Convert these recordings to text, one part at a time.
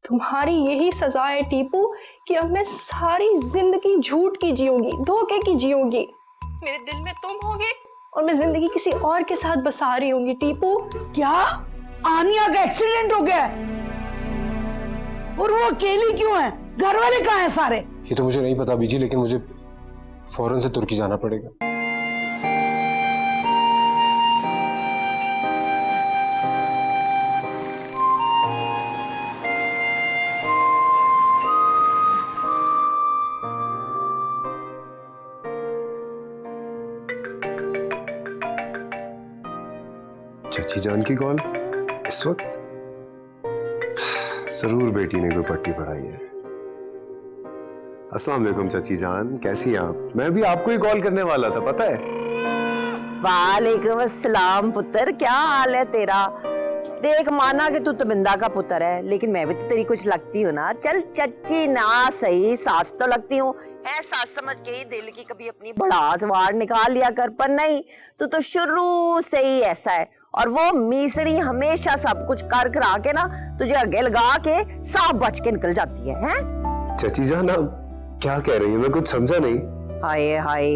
तुम्हारी यही सजा है टीपू कि अब मैं सारी जिंदगी झूठ की जीऊंगी, धोखे की जीऊंगी। मेरे दिल में तुम होगे और मैं जिंदगी किसी और के साथ बसा रही होंगी टीपू। क्या आनिया का एक्सीडेंट हो गया है? और वो अकेली क्यों है? घर वाले कहाँ हैं सारे? ये तो मुझे नहीं पता बीजी, लेकिन मुझे फौरन से तुर्की जाना पड़ेगा। चाची जान की कॉल इस वक्त? जरूर बेटी ने कोई पट्टी पढ़ाई है। अस्सलाम वालेकुम चाची जान, कैसी हैं आप? मैं भी आपको ही कॉल करने वाला था, पता है। वालेकुम अस्सलाम पुत्र, क्या हाल है तेरा? देख, माना कि तू तबिंदा का पुत्र है, लेकिन मैं भी तो तेरी कुछ लगती हूँ ना। चल चच्ची ना सही, सास तो लगती हूँ। है सास समझ के ही दिल की कभी अपनी भड़ास वार निकाल लिया कर, पर नहीं, तू तो शुरू से ही ऐसा है। और वो मीसड़ी हमेशा सब कुछ कर करा के ना तुझे आगे लगा के साफ बच के निकल जाती है। चाची जान आप क्या कह रही हैं? मैं कुछ समझा नहीं। हाय हाय,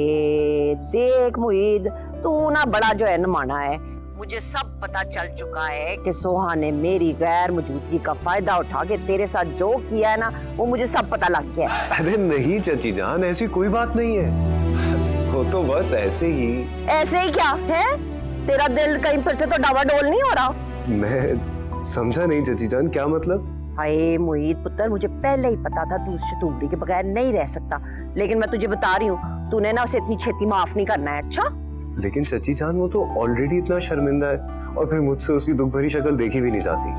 देख मुईद, तू ना बड़ा जो है नमाना है। मुझे सब पता चल चुका है कि सोहा ने मेरी गैर मौजूदगी का फायदा उठा के तेरे साथ जो किया है ना, वो मुझे सब पता लग गया है। अरे नहीं चाची जान, ऐसी कोई बात नहीं है। वो तो बस ऐसे ही। ऐसे ही क्या है? तेरा दिल कहीं फिर से तो डावाडोल नहीं हो रहा? मैं समझा नहीं चाची जान, क्या मतलब? हाय मुईद पुत्र, मुझे पहले ही पता था तू उस शतूबड़ी के बगैर नहीं रह सकता, लेकिन मैं तुझे बता रही हूँ, तूने ना उसे इतनी छेती माफ नहीं करना है। अच्छा, लेकिन चाची जान वो तो ऑलरेडी इतना शर्मिंदा है, और फिर मुझसे उसकी दुख भरी शक्ल देखी भी नहीं जाती।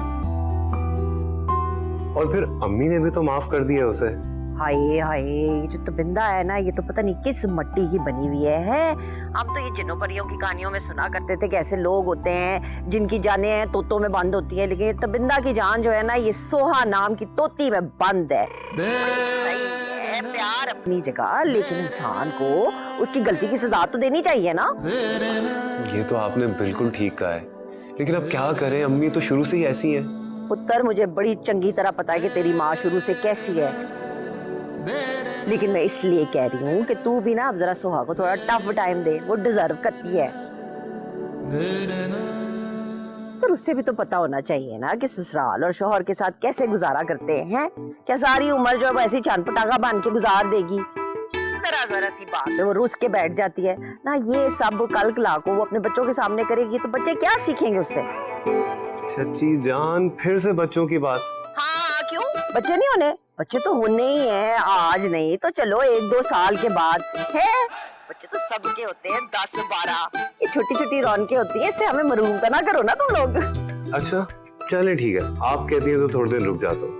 और फिर अम्मी ने भी तो माफ कर दिया उसे। हाय हाय, ये जो तबिंदा है ना, ये तो पता नहीं किस मट्टी की बनी हुई है। हम तो ये जिन्नों परियों की कहानियों में सुना करते थे कि ऐसे लोग होते हैं जिनकी जानें हैं तोतों में बंद होती है, लेकिन ये तबिंदा की जान जो है ना, ये सोहा नाम की तोती में बंद है। सही है, प्यार अपनी जगह, लेकिन इंसान को उसकी गलती की सजा तो देनी चाहिए ना। ये तो आपने बिल्कुल ठीक कहा है, लेकिन अब क्या करें, अम्मी तो शुरू से ही ऐसी हैं। पुत्र, मुझे बड़ी चंगी तरह पता है कि तेरी माँ शुरू से कैसी है, लेकिन मैं इसलिए कह रही हूँ कि तू भी ना अब जरा सोहा को थोड़ा टफ टाइम दे, वो डिजर्व करती है। पर उससे भी तो पता होना चाहिए ना कि ससुराल और शौहर के साथ कैसे गुजारा करते हैं। क्या सारी उम्र जो है वैसी चांद पटाखा बांध के गुजार देगी? जरा सी बात है वो रुस के बैठ जाती है ना। ये सब कल कला को वो अपने बच्चों के सामने करेगी तो बच्चे क्या सीखेंगे उससे? चाची जान, फिर से बच्चों की बात। हाँ, क्यों? बच्चे नहीं होने? बच्चे तो होने ही हैं, आज नहीं तो चलो 1-2 साल के बाद है। बच्चे तो सबके होते हैं 10-12, ये छोटी छोटी रौनकें होती है, इससे हमें मरूम तो ना करो ना तुम लोग। अच्छा चले ठीक है, आप कहती हैं तो थोड़ी देर रुक जाता हूँ,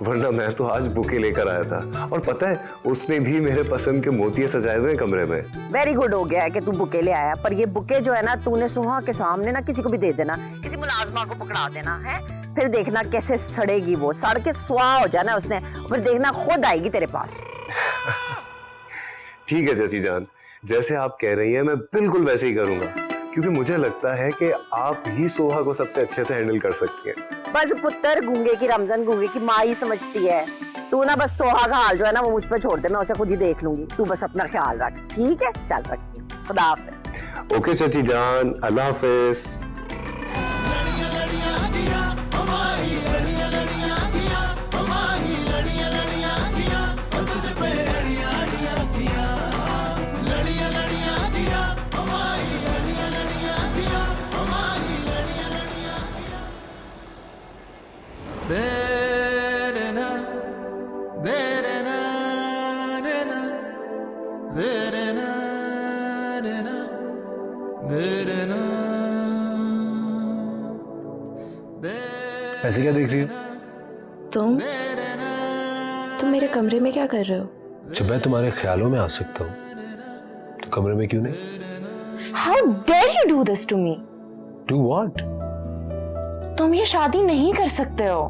वरना मैं तो आज बुके लेकर आया था, और पता है उसने भी मेरे पसंद के मोतिये सजाए हुए कमरे में। वेरी गुड हो गया है कि तू बुके ले आया, पर ये बुके जो है ना, तूने सोहा के सामने ना किसी को भी दे देना, किसी मुलाजमा को पकड़ा देना है। फिर देखना कैसे सड़ेगी वो, सड़ के स्वाह हो जाना उसने, फिर देखना खुद आएगी तेरे पास। ठीक है चाची जान, जैसे आप कह रही हैं मैं बिल्कुल वैसे ही करूंगा, क्योंकि मुझे लगता है कि आप ही सोहा को सबसे अच्छे से हैंडल कर सकती हैं। बस पुत्र, गूंगे की रमजान गूंगे की माँ ही समझती है। तू ना बस सोहा का हाल जो है ना वो मुझ पे छोड़ दे, मैं उसे खुद ही देख लूंगी। तू बस अपना ख्याल रख, ठीक है? चल रखती हूँ, खुदा हाफिज। ओके चाची जान, अल्लाह हाफिज। ऐसे क्या देख रही हो? तुम मेरे कमरे में क्या कर रहे हो? जब मैं तुम्हारे ख्यालों में आ सकता हूँ तो कमरे में क्यों नहीं? How dare you do this to me? Do what? तुम ये शादी नहीं कर सकते हो।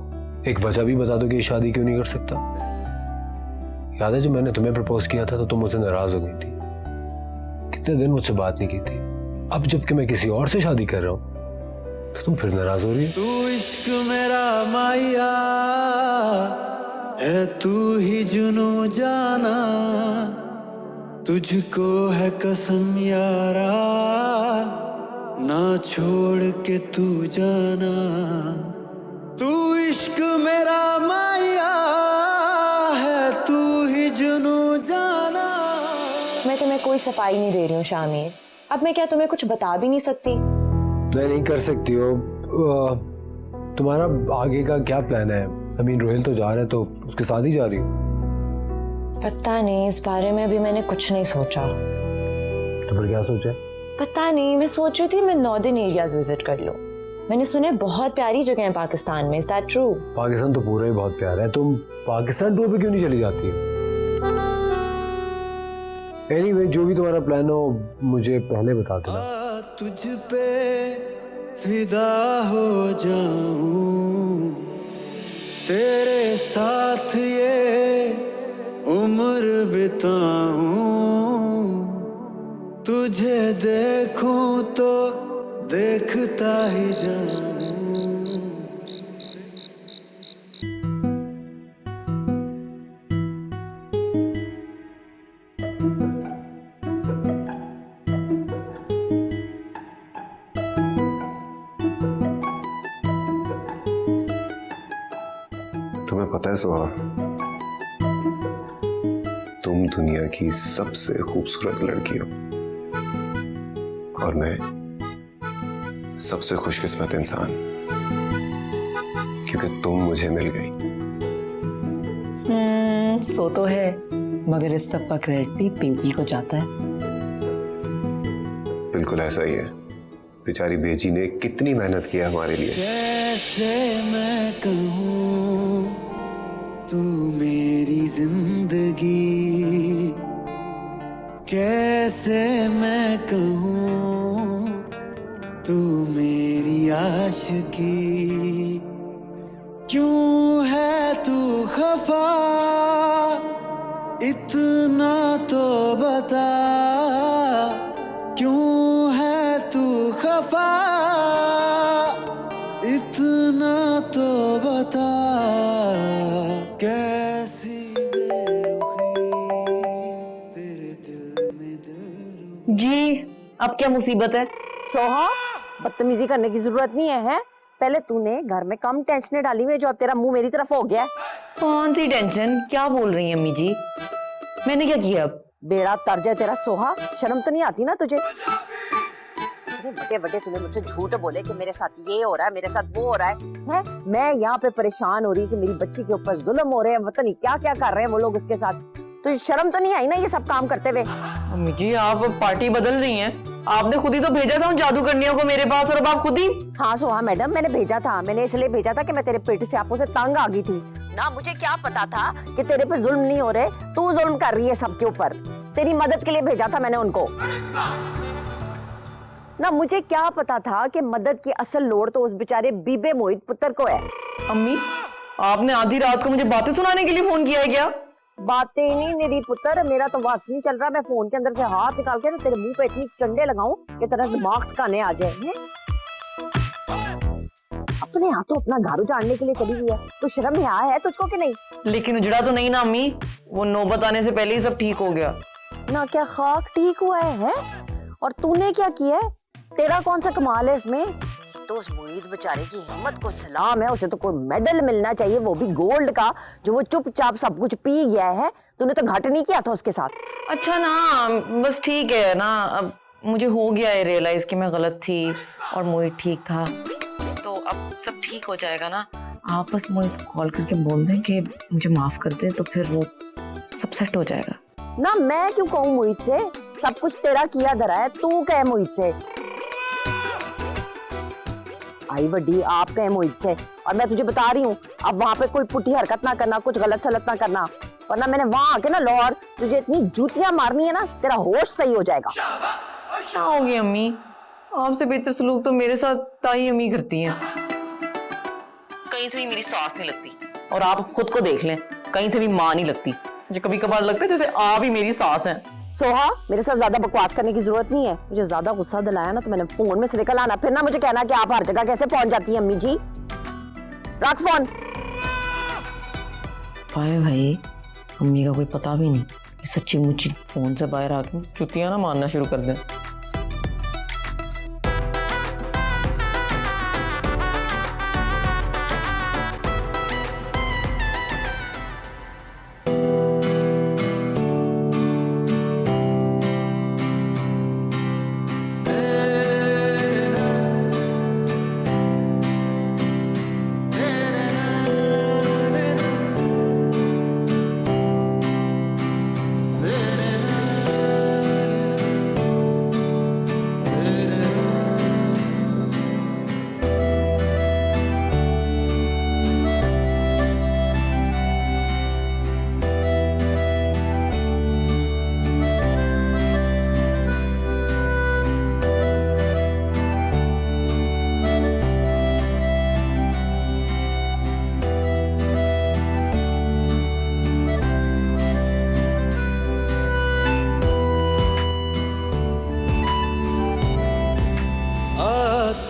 एक वजह भी बता दो कि ये शादी क्यों नहीं कर सकता। याद है जब मैंने तुम्हें प्रपोज किया था तो तुम मुझसे नाराज हो गई थी, कितने दिन मुझसे बात नहीं की थी। अब जबकि मैं किसी और से शादी कर रहा हूँ तो तुम फिर नाराज हो रही हो? तू इश्क मेरा माया है, तू ही जुनू जाना, तुझको है कसम यारा, ना छोड़ के तू जाना। तू इश्क मेरा माया है, तू ही जुनू जाना। मैं तुम्हें कोई सफाई नहीं दे रही हूँ शामी। अब मैं क्या तुम्हें कुछ बता भी नहीं सकती? नहीं कर सकती हो। तुम्हारा आगे का क्या प्लान है? अमीन रोहिल तो जा रहा है, तो उसके साथ ही जा रही हो? पता नहीं, इस बारे में अभी मैंने कुछ नहीं सोचा। तो फिर क्या सोचा? पता नहीं, मैं सोच रही थी मैं नॉर्दर्न एरियाज विजिट कर लूं। मैंने सुना है बहुत प्यारी जगह है पाकिस्तान में। Is that true? पाकिस्तान तो पूरा ही बहुत प्यारा है। तुम पाकिस्तान टूर पे क्यों नहीं चली जाती? एनीवे, जो भी तुम्हारा प्लान हो मुझे पहले बता देना। तुझ पे फिदा हो जाऊं, तेरे साथ ये उम्र बिताऊं, तुझे देखूं तो देखता ही जाऊं। तुम्हें पता है सोहा, तुम दुनिया की सबसे खूबसूरत लड़की हो और मैं सबसे खुशकिस्मत इंसान, क्योंकि तुम मुझे मिल गई। सो तो है, मगर इस सब का क्रेडिट भी बेजी को जाता है। बिल्कुल ऐसा ही है। बेचारी बेजी ने कितनी मेहनत की है हमारे लिए। कैसे मैं कहूँ तू मेरी जिंदगी, कैसे मैं कहूँ तू मेरी आशिकी, क्यों है तू खफा इतना तो बता, क्यों है तू खफा इतना तो बता, कैसी बेरुखी तेरे दिल में दिल। जी, अब क्या मुसीबत है? सोहा, बदतमीजी करने की जरूरत नहीं है। पहले तूने घर में कम टेंशन डाली हुई है, जो अब तेरा मुंह मेरी तरफ हो गया है। कौन सी टेंशन? क्या बोल रही हैं अम्मी जी? मैंने क्या किया? अब बेड़ा तर्ज है तेरा सोहा, शर्म तो नहीं आती ना तुझे? बड़े बड़े तूने मुझसे झूठ बोले कि मेरे साथ ये हो रहा है, मेरे साथ वो हो रहा है? मैं यहाँ पे परेशान हो रही कि मेरी बच्ची के ऊपर जुल्म हो रहे हैं, पता नहीं क्या क्या कर रहे हैं वो लोग उसके साथ। तो शर्म तो नहीं आई ना ये सब काम करते हुए? अम्मी जी, आप पार्टी बदल रही हैं। आपने खुद ही तो भेजा था उन जादूगरनियों को मेरे पास, और अब आप खुद ही। हाँ सोहा मैडम, मैंने भेजा था। मैंने इसलिए भेजा था कि मैं तेरे पेट से आपको से तंग आ गई थी ना। मुझे क्या पता था कि तेरे पे जुल्म नहीं हो रहे, तू जुल्म कर रही है सबके ऊपर। तेरी मदद के लिए भेजा था मैंने उनको ना। मुझे क्या पता था कि मदद की असल लोड़ तो उस बेचारे बीबे मोहित पुत्र को है। अम्मी, आपने आधी रात को मुझे बातें सुनाने के लिए फोन किया है क्या? बातें नहीं मेरी पुत्र, मेरा तो वास नहीं चल रहा। मैं फोन के अंदर से हाथ निकाल के तो तेरे मुंह पे इतनी चंडे लगाऊं कि तेरा दिमाग ठिकाने आ जाए। अपने हाथों अपना घर उजाड़ने के लिए चली हुई है, तो शर्म यहाँ है तुझको कि नहीं? लेकिन उजड़ा तो नहीं ना अम्मी, वो नौबत आने से पहले ही सब ठीक हो गया ना। क्या खाक ठीक हुआ है? और तूने क्या किया है? तेरा कौन सा कमाल है इसमें? तो उस मोहित बेचारे की हिम्मत को सलाम है। उसे तो कोई मेडल मिलना चाहिए, वो भी गोल्ड का, जो वो चुपचाप सब कुछ पी गया है। तूने तो घाट नहीं किया था उसके साथ। अच्छा ना, बस ठीक है ना। अब मुझे हो गया है रियलाइज कि मैं गलत थी और मोहित ठीक था, तो अब सब ठीक हो जाएगा ना। आप बस मोहित को कॉल करके बोल दें कि मुझे माफ कर दे, तो फिर वो सब सेट हो जाएगा ना। मैं क्यों कहूँ मोहित से? सब कुछ तेरा किया धरा है, तू कहे मोहित से। आई वड्डी, आप कहे मोहित से। और मैं तुझे बता रही हूँ, अब वहां पे कोई पुठी हरकत ना करना, कुछ गलत सलत ना करना, वरना मैंने वहां आके ना लाहौर तुझे इतनी जूतियां मारनी है ना, तेरा होश सही हो जाएगा। क्या होगी अम्मी? आपसे बेहतर सलूक तो मेरे साथ ताई अम्मी करती हैं। कहीं से भी मेरी सास नहीं लगती, और आप खुद को देख लें, कहीं से भी माँ नहीं लगती। मुझे कभी कभार लगता है जैसे आप ही मेरी सास हैं। सोहा, मेरे साथ ज्यादा बकवास करने की जरूरत नहीं है। मुझे ज्यादा गुस्सा दिलाया ना तो मैंने फोन में से निकल आना, फिर ना मुझे कहना कि आप हर जगह कैसे पहुंच जाती हैं अम्मी जी। रख फोन। पाए भाई, अम्मी का कोई पता भी नहीं, सच्ची मुच्ची फोन से बाहर आके चुतियां ना मारना शुरू कर दें।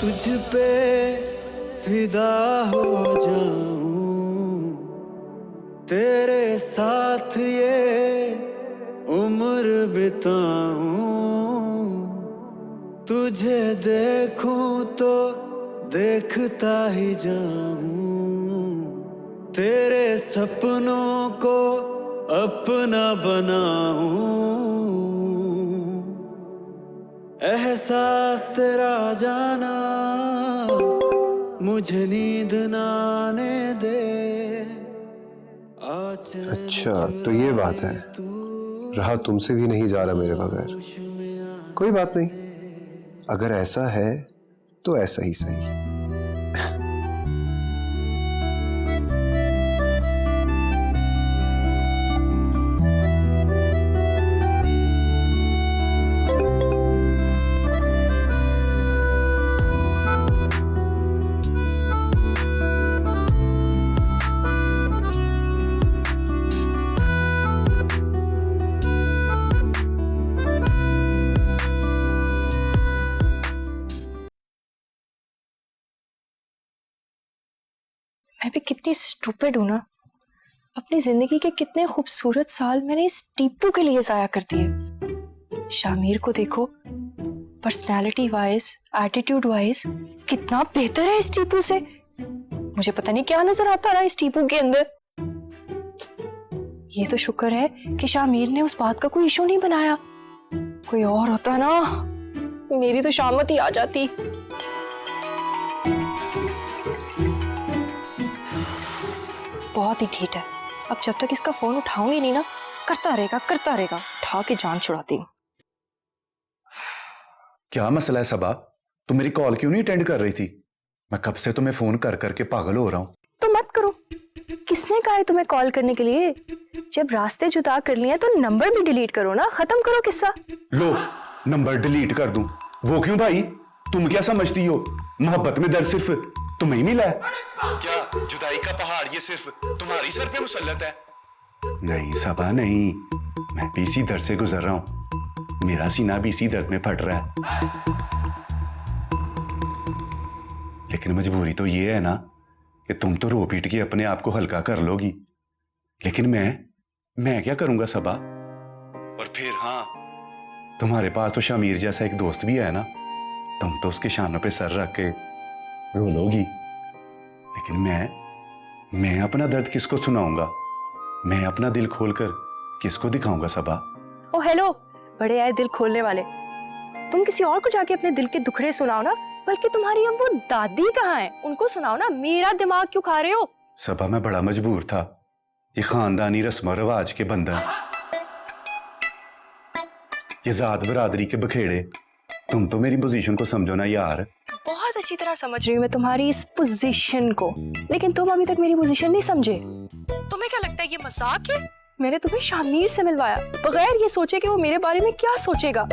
तुझ पे फिदा हो जाऊं, तेरे साथ ये उम्र बिताऊं, तुझे देखूं तो देखता ही जाऊं, तेरे सपनों को अपना बनाऊं, एहसास तेरा जाना मुझे नींद ना आने दे। अच्छा तो ये बात है, रहा तुमसे भी नहीं जा रहा मेरे बगैर। कोई बात नहीं, अगर ऐसा है तो ऐसा ही सही। मैं भी कितनी स्टूपिड हूं ना, अपनी जिंदगी के कितने खूबसूरत साल मैंने इस टीपू के लिए जाया कर दिए। शामिर को देखो, पर्सनालिटी वाइज, एटीट्यूड वाइज कितना बेहतर है इस टीपू से। मुझे पता नहीं क्या नजर आता रहा इस टीपू के अंदर। ये तो शुक्र है कि शामिर ने उस बात का कोई इशू नहीं बनाया, कोई और होता ना मेरी तो शामत ही आ जाती। बहुत ही ठीक है, अब जब तक इसका फोन उठाऊंगी नहीं ना, करता रहेगा, उठा के जान छुड़ाती हूँ। क्या मसला है सबा? तुम मेरी कॉल क्यों नहीं अटेंड कर रही थी? मैं कब से तुम्हें फोन कर करके पागल हो रहा हूँ। तो मत करो, किसने कहा है तुम्हें कॉल करने के लिए? जब रास्ते जुदा कर लिए तो नंबर भी डिलीट करो ना, खत्म करो किस्सा। लो, नंबर डिलीट कर दूं? वो क्यों भाई? तुम क्या समझती हो, मोहब्बत में दर्द सिर्फ तुम्हें ही मिला है? क्या जुदाई का पहाड़ ये सिर्फ तुम्हारी सर पे मुसल्लत है? नहीं सबा नहीं, मैं भी इसी दर्द से गुजर रहा हूं, मेरा सीना भी इसी दर्द में फट रहा है। लेकिन मजबूरी तो ये है ना कि तुम तो रो पीट के अपने आप को हल्का कर लोगी, लेकिन मैं क्या करूंगा सबा? और फिर हाँ, तुम्हारे पास तो शामिर जैसा एक दोस्त भी है ना, तुम तो उसके शानों पे सर रख के रो लोगी। लेकिन मैं अपना दर्द किसको सुनाऊंगा? मैं अपना दिल खोलकर किसको दिखाऊंगा सबा? ओ हेलो, बड़े आए दिल खोलने वाले। तुम किसी और को जाके अपने दिल के दुखड़े सुनाओ ना, बल्कि तुम्हारी अब वो दादी कहाँ है, उनको सुनाओ ना। मेरा दिमाग क्यों खा रहे हो? सबा मैं बड़ा मजबूर था, ये खानदानी रस्म रिवाज के बंधन, ये जात बरादरी के बखेड़े, तुम तो मेरी पोजीशन को समझो ना यार। बहुत अच्छी तरह समझ रही हूँ मैं तुम्हारी इस पोजीशन को, लेकिन तुम अभी तक मेरी पोजीशन नहीं समझे। तुम्हें क्या लगता है ये मजाक है? मैंने तुम्हें शामिर से मिलवाया बगैर ये सोचे कि वो मेरे बारे में क्या सोचेगा,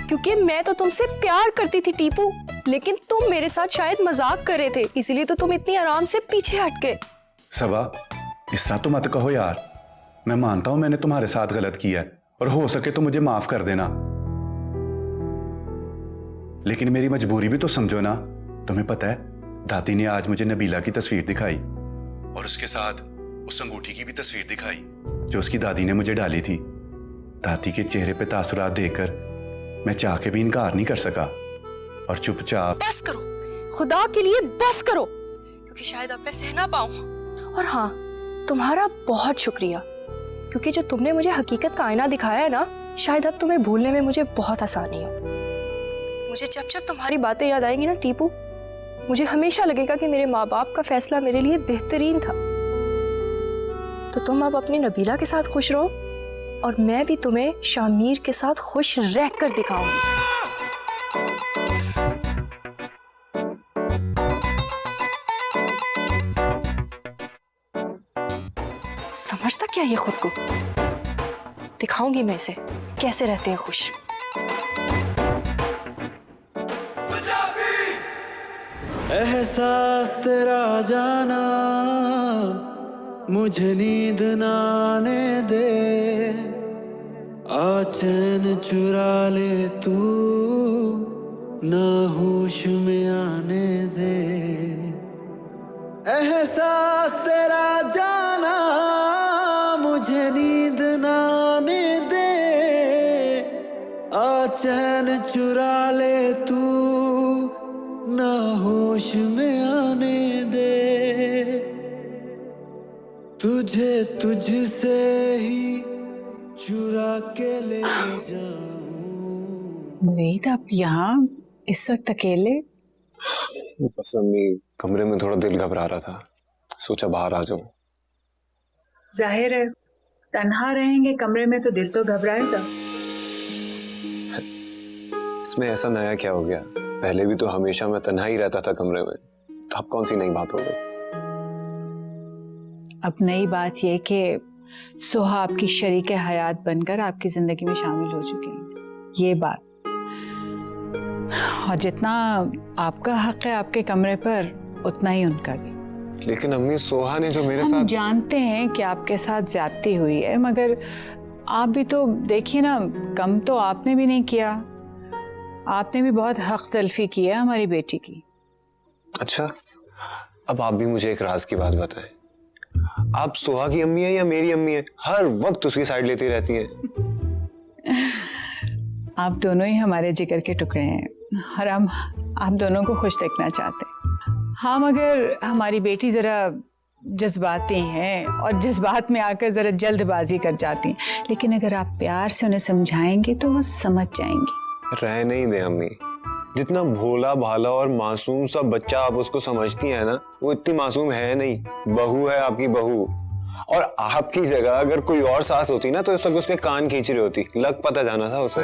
क्योंकि मैं तो तुमसे प्यार करती थी टीपू, लेकिन तुम मेरे साथ शायद मजाक कर रहे थे, इसीलिए तो तुम इतनी आराम से पीछे हट गए। सबा इस तरह तो मत कहो यार, मैं मानता हूं मैंने तुम्हारे साथ गलत किया है, और हो सके तो मुझे माफ कर देना, लेकिन मेरी मजबूरी भी तो समझो ना। तुम्हें पता है दादी ने आज मुझे नबीला की तस्वीर दिखाई और उसके साथ उस अंगूठी की भी तस्वीर दिखाई जो उसकी दादी ने मुझे डाली थी। दादी के चेहरे पे तासुरात देखकर मैं चाह के भी इनकार नहीं कर सका और चुपचाप। बस करो, खुदा के लिए बस करो, क्योंकि शायद अब मैं सह ना पाऊं। और हाँ, तुम्हारा बहुत शुक्रिया, क्योंकि जो तुमने मुझे हकीकत का आईना दिखाया है ना, शायद अब तुम्हें भूलने में मुझे बहुत आसानी हो। मुझे जब जब तुम्हारी बातें याद आएंगी ना टीपू, मुझे हमेशा लगेगा कि मेरे माँ बाप का फैसला मेरे लिए बेहतरीन था। तो तुम अब अपनी नबीला के साथ खुश रहो और मैं भी तुम्हें शामिर के साथ खुश रह कर दिखाऊंगी। समझता क्या ये खुद को? दिखाऊंगी मैं इसे कैसे रहते हैं खुश। एहसास तेरा जाना मुझे नींद ना आने दे, आ चैन चुरा ले तू ना होश में आने दे। एहसास तेरा जाना मुझे नींद ना आने दे, आ चैन चुरा ले तू ना होश में आने दे। तुझे तुझसे ही चुरा के ले जाऊं। मोहित, आप यहाँ इस वक्त अकेले? बस अम्मी, कमरे में थोड़ा दिल घबरा रहा था, सोचा बाहर आ जाऊं। जाहिर है तन्हा रहेंगे कमरे में तो दिल तो घबराएगा। इसमें ऐसा नया क्या हो गया? पहले भी तो हमेशा मैं तन्हा ही रहता था कमरे में, तो अब कौन सी नई बात हो गई? अब नई बात यह कि सोहा आपकी शरीक हयात बनकर आपकी जिंदगी में शामिल हो चुकी है, ये बात। और जितना आपका हक है आपके कमरे पर, उतना ही उनका भी। लेकिन अम्मी, सोहा ने जो मेरे हम साथ। जानते हैं कि आपके साथ ज्यादती हुई है, मगर आप भी तो देखिए ना, कम तो आपने भी नहीं किया। आपने भी बहुत हक तलफी की है हमारी बेटी की। अच्छा, अब आप भी मुझे एक राज की बात बताएं। आप सोहा की अम्मी है या मेरी अम्मी है? हर वक्त उसकी साइड लेती रहती हैं। आप दोनों ही हमारे जिगर के टुकड़े हैं और हम आप दोनों को खुश देखना चाहते हैं। हाँ, मगर हमारी बेटी ज़रा जज्बाती हैं और जज्बात में आकर ज़रा जल्दबाजी कर जाती हैं, लेकिन अगर आप प्यार से उन्हें समझाएंगे तो वो समझ जाएंगी। रह नहीं दे अम्मी, जितना भोला भाला और मासूम सा बच्चा आप उसको समझती हैं ना, वो इतनी मासूम है नहीं। बहू है आपकी बहू, और आपकी जगह अगर कोई और सास होती ना तो इस वक्त उसके कान खींच रही होती, लग पता जाना था उसे।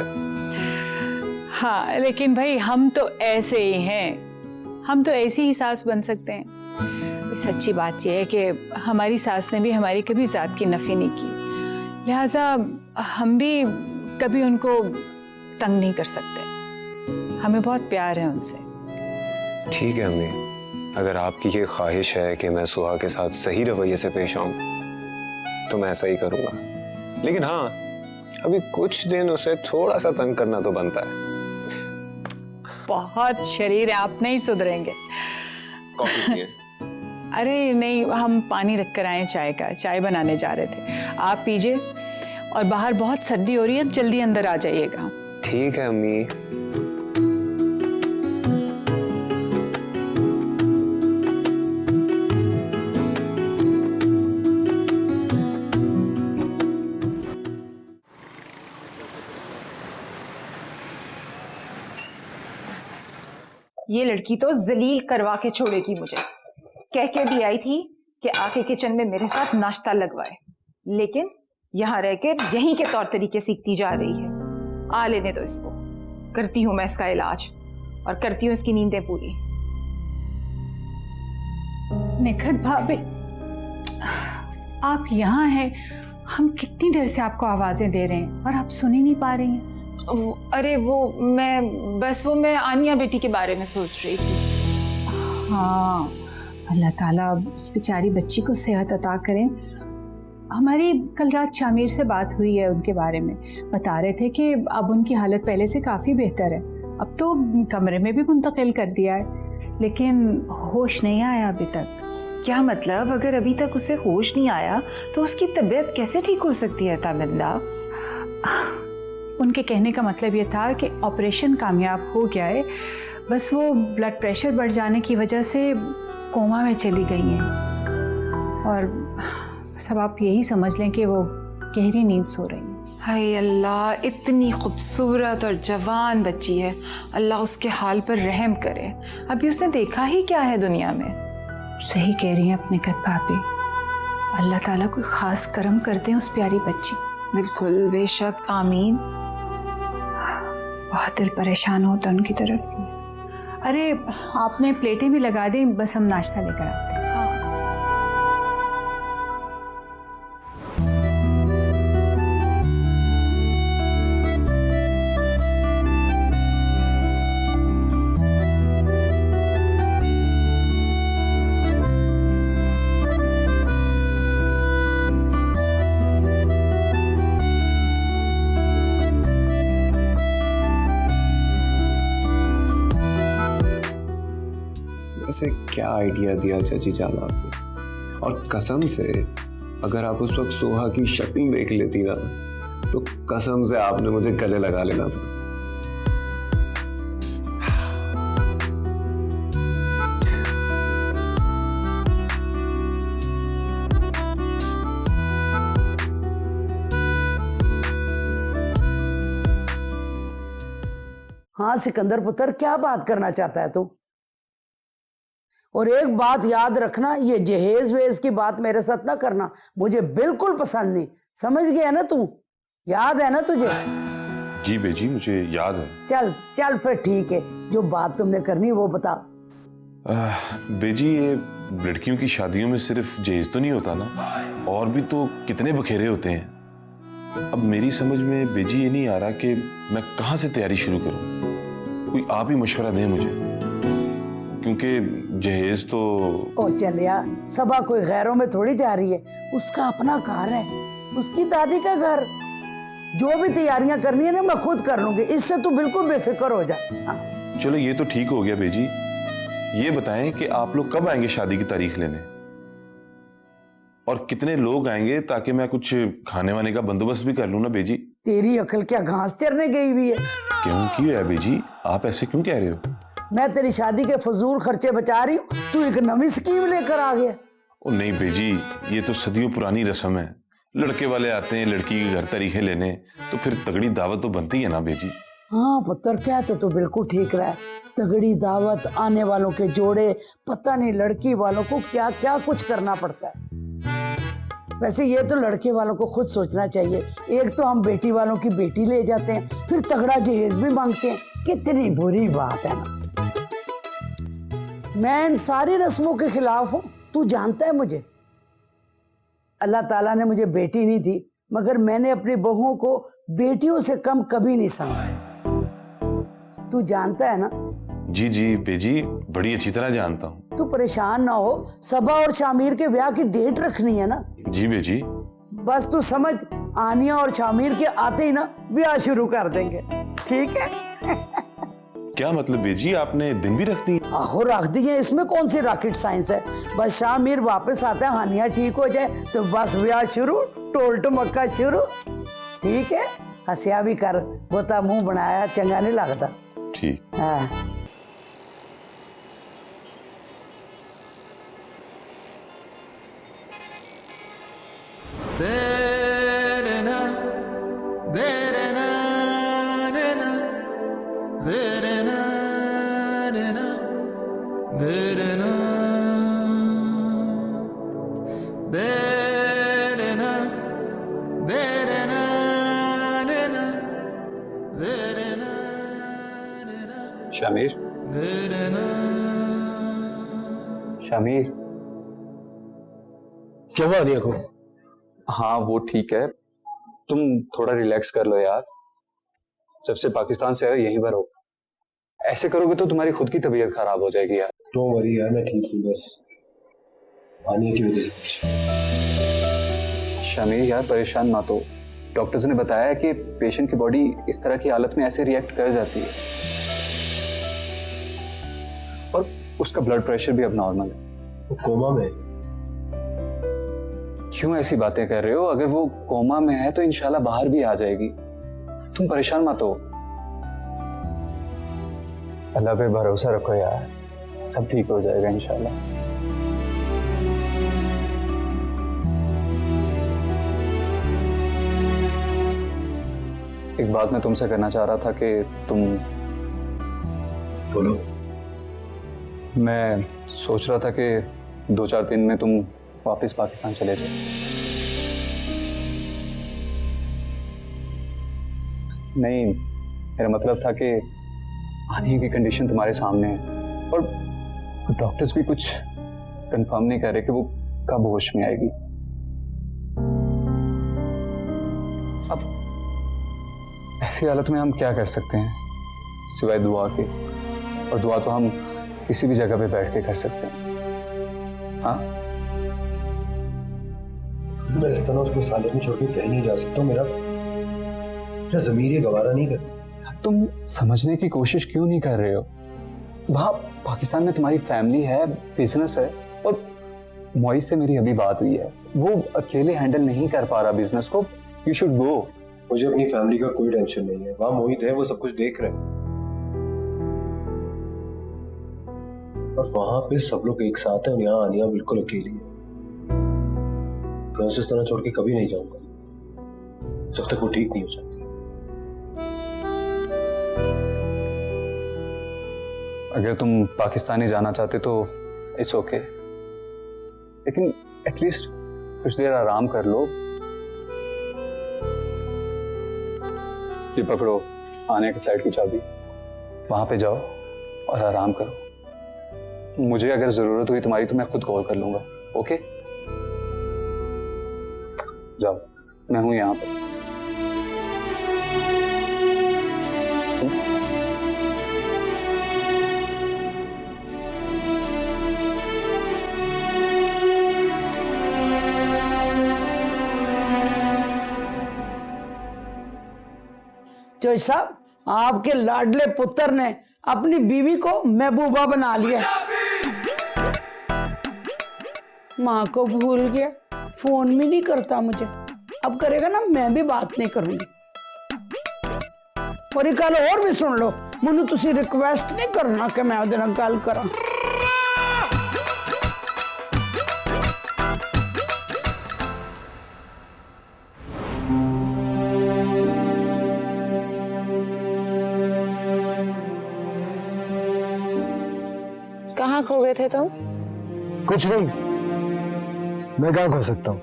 हाँ, लेकिन भाई हम तो ऐसे ही हैं, हम तो ऐसी ही सास बन सकते हैं। सच्ची बात यह है कि हमारी सास ने भी हमारी कभी जात की नफी नहीं की, लिहाजा हम भी कभी उनको तंग नहीं कर सकते। हमें बहुत प्यार है उनसे। ठीक है अम्मी, अगर आपकी ये ख्वाहिश है कि मैं सुहा के साथ सही रवैये से पेश आऊं तो मैं ऐसा ही करूंगा। लेकिन हाँ, अभी कुछ दिन उसे थोड़ा सा तंग करना तो बनता है। बहुत शरीर है, आप नहीं सुधरेंगे। कॉफी पिए? अरे नहीं, हम पानी रख कर आए चाय का, चाय बनाने जा रहे थे। आप पीजिए, और बाहर बहुत सर्दी हो रही है, अब जल्दी अंदर आ जाइएगा। ठीक है अम्मी। ये लड़की तो जलील करवा के छोड़ेगी मुझे। कह के भी आई थी कि आके किचन में मेरे साथ नाश्ता लगवाए, लेकिन यहाँ रहकर यहीं के तौर तरीके सीखती जा रही है। आ लेने दो इसको, करती हूँ मैं इसका इलाज और करती हूँ इसकी नींदें पूरी। निखत भाभी, आप यहाँ हैं, हम कितनी देर से आपको आवाजें दे रहे हैं और आप सुन ही नहीं पा रही हैं। अरे वो मैं आनिया बेटी के बारे में सोच रही थी। हाँ, अल्लाह ताला उस बेचारी बच्ची को सेहत अता करें। हमारी कल रात शामिर से बात हुई है उनके बारे में। बता रहे थे कि अब उनकी हालत पहले से काफ़ी बेहतर है। अब तो कमरे में भी मुंतकिल कर दिया है, लेकिन होश नहीं आया अभी तक। क्या मतलब? अगर अभी तक उसे होश नहीं आया तो उसकी तबीयत कैसे ठीक हो सकती है ताबिंदा? उनके कहने का मतलब ये था कि ऑपरेशन कामयाब हो गया है, बस वो ब्लड प्रेशर बढ़ जाने की वजह से कोमा में चली गई हैं। और सब आप यही समझ लें कि वो गहरी नींद सो रही हैं। हाय अल्लाह, इतनी खूबसूरत और जवान बच्ची है, अल्लाह उसके हाल पर रहम करे। अभी उसने देखा ही क्या है दुनिया में। सही कह रही हैं अपने कद भाभी, अल्लाह ताला कोई ख़ास करम करते हैं उस प्यारी बच्ची। बिल्कुल, बेशक, आमीन। बहुत दिल परेशान होता उनकी तरफ। अरे आपने प्लेटें भी लगा दी, बस हम नाश्ता लेकर आते हैं। वैसे क्या आइडिया दिया चाची जान आपको, और कसम से अगर आप उस वक्त सोहा की शक्ल देख लेती ना तो कसम से आपने मुझे गले लगा लेना था। हाँ सिकंदर पुत्र, क्या बात करना चाहता है तू? और एक बात याद रखना, ये जहेज वेज की बात मेरे साथ ना करना, मुझे बिल्कुल पसंद नहीं। समझ गया ना तू? याद है ना तुझे? जी बेजी, मुझे याद है। चल चल फिर ठीक है, जो बात तुमने करनी वो बता। बेजी, ये लड़कियों की शादियों में सिर्फ जहेज तो नहीं होता ना, और भी तो कितने बखेरे होते हैं। अब मेरी समझ में बेजी ये नहीं आ रहा कि मैं कहाँ से तैयारी शुरू करूँ। कोई आप ही मशवरा दें मुझे, क्योंकि जहेज तो। ओ चलिया, सबा कोई गैरों में थोड़ी जा रही है, उसका अपना घर है, उसकी दादी का घर। जो भी तैयारियां करनी है ना मैं खुद कर लूंगी, इससे तू बिल्कुल बेफिक्र हो जा। हाँ। चलो ये तो ठीक हो गया बेजी। ये बताएं कि आप लोग कब आएंगे शादी की तारीख लेने, और कितने लोग आएंगे, ताकि मैं कुछ खाने वाने का बंदोबस्त भी कर लूं ना बेजी। तेरी अकल क्या घास चरने गई हुई है? क्यों है बेजी, आप ऐसे क्यों कह रहे हो? मैं तेरी शादी के फजूल खर्चे बचा रही हूँ, तू एक नई स्कीम लेकर आ गया। ओ नहीं बेजी, ये तो सदियों पुरानी रस्म है। लड़के वाले आते हैं लड़की के घर तरीके लेने, तो फिर तगड़ी दावत तो बनती है ना बेजी। हाँ पुत्र, क्या तो बिल्कुल ठीक रहा है। तगड़ी दावत, आने वालों के जोड़े, पता नहीं लड़की वालों को क्या क्या कुछ करना पड़ता है। वैसे ये तो लड़के वालों को खुद सोचना चाहिए। एक तो हम बेटी वालों की बेटी ले जाते हैं, फिर तगड़ा जहेज भी मांगते हैं। कितनी बुरी बात है ना। मैं इन सारी रस्मों के खिलाफ हूं, तू जानता है मुझे। अल्लाह ताला ने मुझे बेटी नहीं दी, मगर मैंने अपनी बहुओं को बेटियों से कम कभी नहीं समझा। तू जानता है ना? जी जी बेजी, बड़ी अच्छी तरह जानता हूँ। तू परेशान ना हो, सबा और शामिर के ब्याह की डेट रखनी है ना? जी बेजी। बस तू समझ, आनिया और शामिर के आते ही ना ब्याह शुरू कर देंगे, ठीक है? क्या मतलब बेजी, आपने दिन भी रख दी? आहो रख दी है, इसमें कौन सी रॉकेट साइंस है। बस शामिर वापस आता है, हानिया ठीक हो जाए तो बस ब्याह शुरू, टोल टमक्का शुरू। ठीक है, हंसिया भी कर, बोता मुंह बनाया चंगा नहीं लगता। ठीक। हाँ। शामिर, शामिर, क्या हुआ आनिया को? हाँ वो ठीक है, तुम थोड़ा रिलैक्स कर लो यार। जब से पाकिस्तान से आए यहीं पर हो, ऐसे करोगे तो तुम्हारी खुद की तबीयत खराब हो जाएगी यार। डोंट वरी यार, मैं ठीक हूँ, बस आनिया की वजह से। शामिर यार परेशान मत हो। डॉक्टर्स ने बताया कि पेशेंट की बॉडी इस तरह की हालत में ऐसे रिएक्ट कर जाती है और उसका ब्लड प्रेशर भी अब नॉर्मल है। वो कोमा में। क्यों ऐसी बातें कर रहे हो? अगर वो कोमा में है तो इंशाल्लाह बाहर भी आ जाएगी। तुम परेशान मत हो। अल्लाह पे भरोसा रखो यार, सब ठीक हो जाएगा इंशाल्लाह। एक बात मैं तुमसे करना चाह रहा था कि तुम बोलो। मैं सोच रहा था कि 2-4 दिन में तुम वापस पाकिस्तान चले जाओ। नहीं, मेरा मतलब था कि आने की कंडीशन तुम्हारे सामने है और डॉक्टर्स भी कुछ कंफर्म नहीं कर रहे कि वो कब होश में आएगी। अब ऐसी हालत में हम क्या कर सकते हैं सिवाय दुआ के, और दुआ तो हम किसी भी जगह पे बैठ के कर सकते हैं। हाँ, मैं इस तरह उसको हालत में छोड़ के कहीं नहीं जा सकता। मेरा ज़मीर ये गवारा नहीं करता। तुम समझने की कोशिश क्यों नहीं कर रहे हो? वहां पाकिस्तान में तुम्हारी फैमिली है, बिजनेस है, और मोइज से मेरी अभी बात हुई है, वो अकेले हैंडल नहीं कर पा रहा बिजनेस को। You should go. मुझे अपनी फैमिली का कोई टेंशन नहीं है। वहां मोहित है, वो सब कुछ देख रहे हैं और वहां पे सब लोग एक साथ हैं और यहाँ आनिया बिल्कुल अकेली है। मैं उसे इस तरह छोड़ के कभी नहीं जाऊंगा जब तक वो ठीक नहीं हो जाती। अगर तुम पाकिस्तान जाना चाहते तो इट्स ओके, लेकिन एटलीस्ट कुछ देर आराम कर लो। ये पकड़ो आने की फ्लाइट की चाबी, वहां पे जाओ और आराम करो। मुझे अगर जरूरत हुई तुम्हारी तो मैं खुद कॉल कर लूंगा। ओके, जाओ, मैं हूं यहाँ पे। जोश साहब, आपके लाडले पुत्र ने अपनी बीवी को महबूबा बना लिया। माँ को भूल गया, फोन भी नहीं करता मुझे। अब करेगा ना, मैं भी बात नहीं करूंगी। और एक गल और भी सुन लो, मैनू तुसी रिक्वेस्ट नहीं करना कि मैं उहदे नाल गल करा। कहाँ खो गए थे तुम? कुछ नहीं, मैं कहाँ खो सकता हूँ?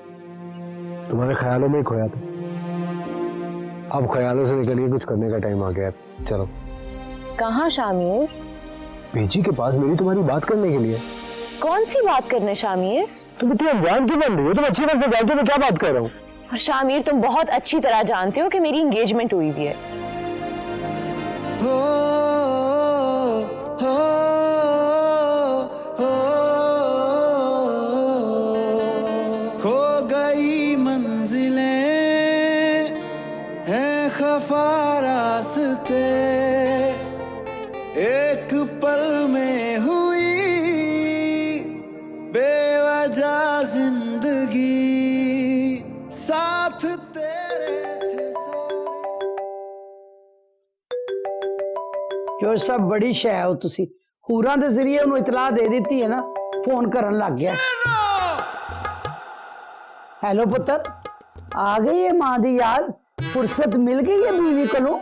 तुम्हारे ख्यालों में ही खोया था। अब ख्यालों से निकलिए, कुछ करने का टाइम आ गया है। चलो। कहाँ शामिर? बेजी के पास मेरी तुम्हारी बात करने के लिए। कौन सी बात करने शामिर? तुम इतनी अनजान क्यों बन रही हो? तुम अच्छी तरह से जानते हो मैं क्या बात कर रहा हूँ। और शामिर, तुम बहुत अच्छी तरह जानते हो कि मेरी एंगेजमेंट हुई हुई है। खो गई मंजिलें हैं खफा रास्ते, एक पल में हुई बेवजह जिंदगी, साथ तेरे थे जोश साहब, बड़ी शै हो तुसी। हूरां दे जरिए उन्हें इतला दे दी है ना, फोन करन लग गया। हेलो पुत्र, आ गई है मां दी याद? फुर्सत मिल गई है बीवी को?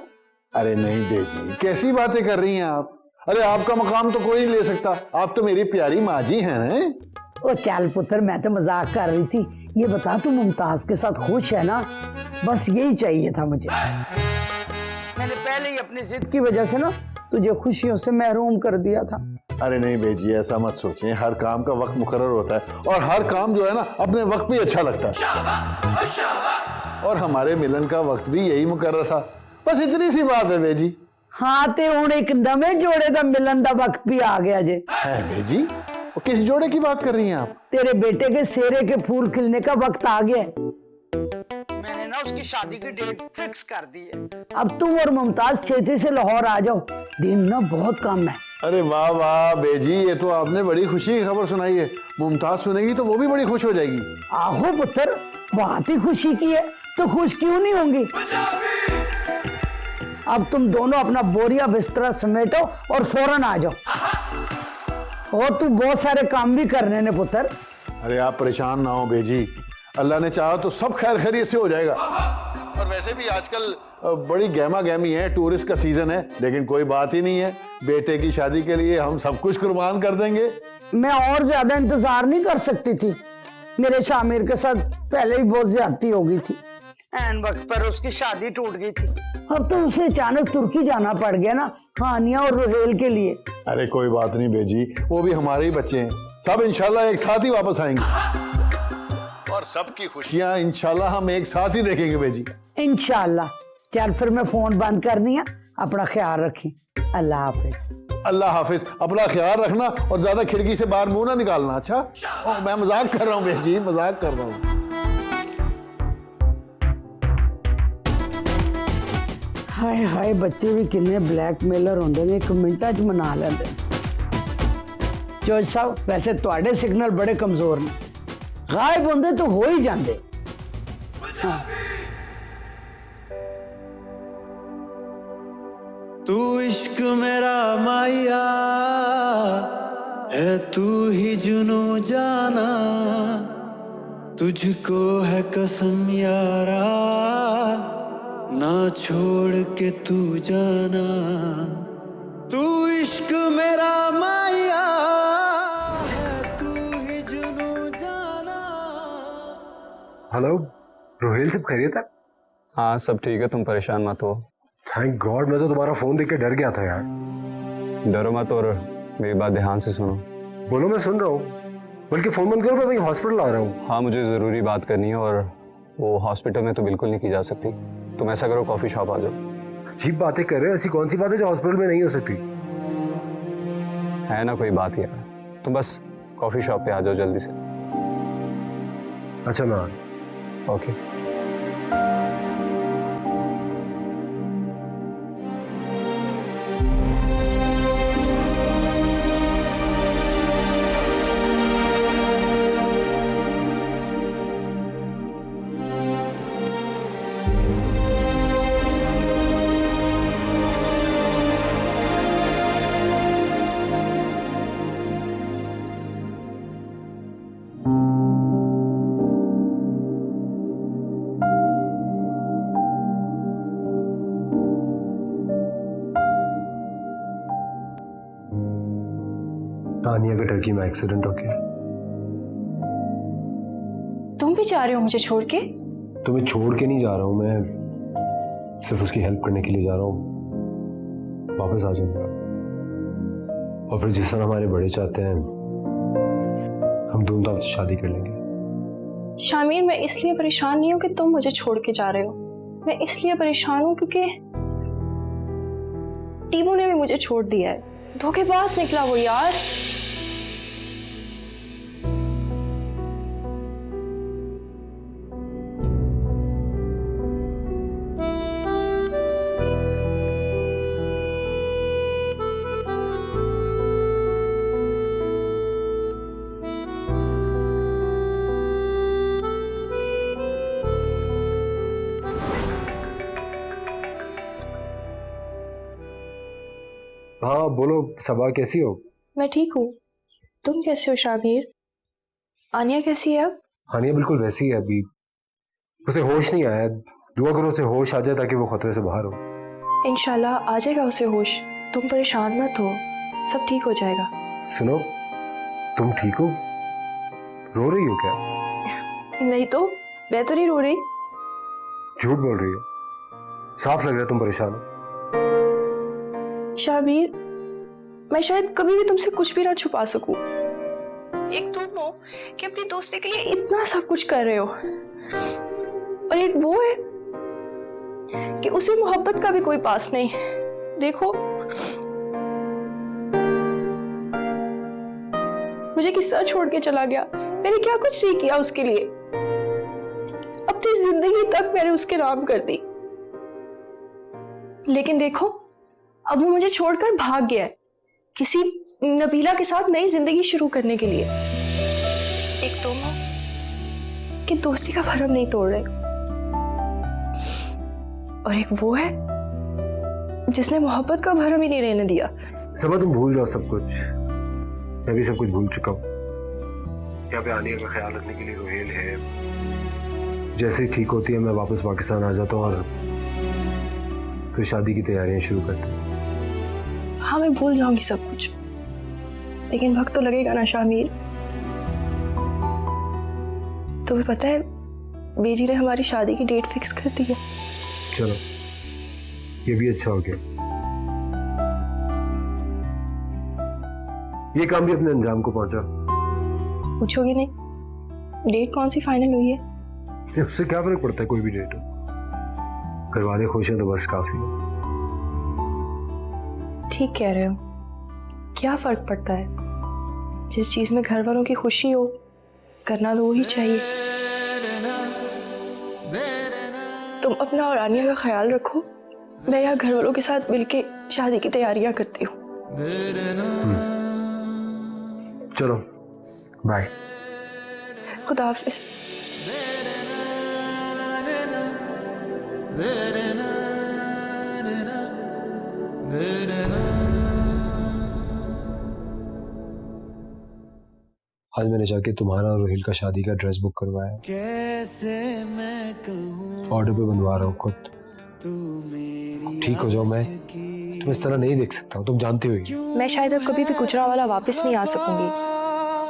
अरे नहीं बेजी, कैसी बातें कर रही हैं आप? अरे आपका मकाम तो कोई नहीं ले सकता, आप तो मेरी प्यारी माँ जी हैं। ओ चल पुत्र, मैं तो मजाक कर रही थी। ये बता, तू मुमताज के साथ खुश है ना? बस यही चाहिए था मुझे। मैंने पहले ही अपनी जिद की वजह से ना तुझे खुशियों से महरूम कर दिया था। अरे नहीं बेजी, ऐसा मत सोचिए। हर काम का वक्त मुकर्रर होता है और हर काम जो है ना अपने वक्त पे अच्छा लगता है, और हमारे मिलन का वक्त भी यही मुकर्रर था। बस इतनी सी बात है बेजी। हाँ, ते हुण एक नवे जोड़े का मिलन का वक्त भी आ गया जे। है बेजी? किस जोड़े की बात कर रही हैं आप? तेरे बेटे के सेहरे के फूल खिलने का वक्त आ गया। उसकी शादी की डेट फिक्स कर दी है। अब तुम और मुमताज छेती से लाहौर आ जाओ, दिन ना बहुत कम है। अरे वाह वाह बेजी, ये तो आपने बड़ी खुशी की खबर सुनाई है। मुमताज सुनेगी तो वो भी बड़ी खुश हो जाएगी। आहो पुत्र, बहुत ही खुशी की है तो खुश क्यों नहीं होंगी। अब तुम दोनों अपना बोरिया बिस्तरा समेटो और फौरन आ जाओ। और तू बहुत सारे काम भी करने ने पुत्र। अरे आप परेशान ना हो बेजी, अल्लाह ने चाहा तो सब खैर खैरियत से हो जाएगा। और वैसे भी आजकल बड़ी गहमा गहमी है, टूरिस्ट का सीजन है, लेकिन कोई बात ही नहीं है। बेटे की शादी के लिए हम सब कुछ कुर्बान कर देंगे। मैं और ज्यादा इंतजार नहीं कर सकती थी। मेरे शामिर के साथ पहले ही बहुत ज्यादती हो गई थी, ऐन वक्त पर उसकी शादी टूट गई थी। अब तो उसे अचानक तुर्की जाना पड़ गया ना, हानिया और रुहेल के लिए। अरे कोई बात नहीं बेजी, वो भी हमारे ही बच्चे हैं, सब इंशाल्लाह एक साथ ही वापस आएंगे और सबकी खुशियां इंशाल्लाह हम एक साथ ही देखेंगे बेजी। इंशाल्लाह। चल फिर मैं फोन बंद करनी है, अपना ख्याल रखी। अल्लाह हाफिज। अल्लाह हाफिज। अपना ख्याल रखना और ज्यादा खिड़की से बाहर मुंह ना निकालना। अच्छा, मैं मजाक कर रहा हूँ बेजी, मजाक कर रहा हूँ। हाय हाय, बच्चे भी किन्ने ब्लैकमेलर होंगे ने, 1 मिनट च मना लेंगे। जज साहब, वैसे तुहाडे सिग्नल बड़े कमजोर ने, गायब होंदे तो हो ही जाते। हाँ। तू इश्क मेरा माया है, तू ही जुनू जाना, तुझको है कसम यारा, ना छोड़ के तू जाना। तू इश्क मेरा माया है, तू ही जुनू जाना। हेलो रोहेल, सब खैरियत है? हाँ सब ठीक है, तुम परेशान मत हो। थैंक गॉड, मैं तो तुम्हारा फोन देख के डर गया था यार। डरो मत और मेरी बात ध्यान से सुनो। बोलो, मैं सुन रहा हूँ। बल्कि फोन बंद करो, मैं वहीं हॉस्पिटल आ रहा हूँ। हाँ मुझे ज़रूरी बात करनी है और वो हॉस्पिटल में तो बिल्कुल नहीं की जा सकती। तुम ऐसा करो, कॉफ़ी शॉप आ जाओ। अजीब बातें कर रहे हो, ऐसी कौन सी बात है जो हॉस्पिटल में नहीं हो सकती? है ना कोई बात यार, तुम बस कॉफ़ी शॉप पे आ जाओ जल्दी से। अच्छा मैं आ रहा हूं। ओके। तानिया का टर्की में एक्सीडेंट हो गया। तुम भी जा रहे हो मुझे छोड़ के? तुम्हें छोड़ के नहीं जा रहा हूँ, मैं सिर्फ उसकी हेल्प करने के लिए जा रहा हूँ। वापस आ जाऊंगा और फिर जिस तरह हमारे बड़े चाहते हैं हम धूमधाम से शादी कर लेंगे। शामिर, मैं इसलिए परेशान नहीं हूँ कि तुम मुझे छोड़ के जा रहे हो, मैं इसलिए परेशान हूँ क्योंकि टीमू ने भी मुझे छोड़ दिया है। धोखेबाज निकला वो यार। हाँ बोलो सबा, कैसी हो? मैं ठीक हूँ, तुम कैसे हो शामिर? आनिया कैसी है अब? हानिया बिल्कुल वैसी है, अभी उसे होश नहीं आया। दुआ करो उसे होश आ जाए ताकि वो खतरे से बाहर हो। इंशाल्लाह आ जाएगा उसे होश, तुम परेशान मत हो, सब ठीक हो जाएगा। सुनो, तुम ठीक हो? रो रही हो क्या? नहीं तो, मैं तो नहीं रो रही। झूठ बोल रही हो, साफ लग रहा है तुम परेशान हो। शामिर, मैं शायद कभी भी तुमसे कुछ भी ना छुपा सकूं। एक तुम हो कि अपनी दोस्ती के लिए इतना सब कुछ कर रहे हो, और एक वो है कि उसे मोहब्बत का भी कोई पास नहीं। देखो, मुझे किस्सा छोड़ के चला गया, मैंने क्या कुछ नहीं किया उसके लिए। अपनी जिंदगी तक मैंने उसके नाम कर दी। लेकिन देखो, अब वो मुझे छोड़कर भाग गया है किसी नबीला के साथ नई जिंदगी शुरू करने के लिए। एक तुम हो कि दोस्ती का भरम नहीं तोड़ रहे, और एक वो है जिसने मोहब्बत का भरम ही नहीं रहने दिया। सबा तुम भूल जाओ सब कुछ, मैं भी सब कुछ भूल चुका हूँ। यहाँ पे आनिया का ख्याल रखने के लिए रोहेल है। जैसे ही ठीक होती है मैं वापस पाकिस्तान आ जाता हूँ और फिर शादी की तैयारियां शुरू करते हैं। हाँ, मैं भूल जाऊंगी सब कुछ, लेकिन वक्त तो लगेगा ना शामिर। तुम्हें पता है बेजी ने हमारी शादी की डेट फिक्स कर दी है। चलो, ये भी अच्छा हो गया। ये काम भी अपने अंजाम को पहुंचा। पूछोगे नहीं डेट कौन सी फाइनल हुई है? उससे क्या फर्क पड़ता है, कोई भी डेट हो। घर वाले खुश हैं तो बस काफी है। ठीक कह रहे हो, क्या फर्क पड़ता है? जिस चीज में घर वालों की खुशी हो करना तो वही चाहिए। तुम अपना और आनिया का ख्याल रखो, मैं यहाँ घर वालों के साथ मिलके शादी की तैयारियां करती हूँ। चलो बाय। खुदा हाफिज। आज मैंने जाके तुम्हारा और रोहिल का शादी का ड्रेस बुक करवाया। ऑर्डर पे बनवा रहा हूँ खुद। ठीक हो जाओ, मैं तुम इस तरह नहीं देख सकता हूँ, तुम जानते हो ही। मैं शायद अब कभी भी गुजरांवाला वापस नहीं आ सकूंगी।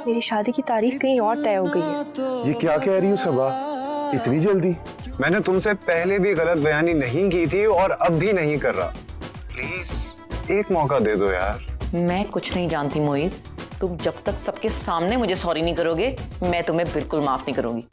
मेरी शादी की तारीख कहीं और तय हो गई है। ये क्या कह रही हो सबा, इतनी जल्दी? मैंने तुमसे पहले भी गलत बयानी नहीं की थी और अब भी नहीं कर रहा। प्लीज एक मौका दे दो यार। मैं कुछ नहीं जानती मोहित, तुम जब तक सबके सामने मुझे सॉरी नहीं करोगे मैं तुम्हें बिल्कुल माफ नहीं करूंगी।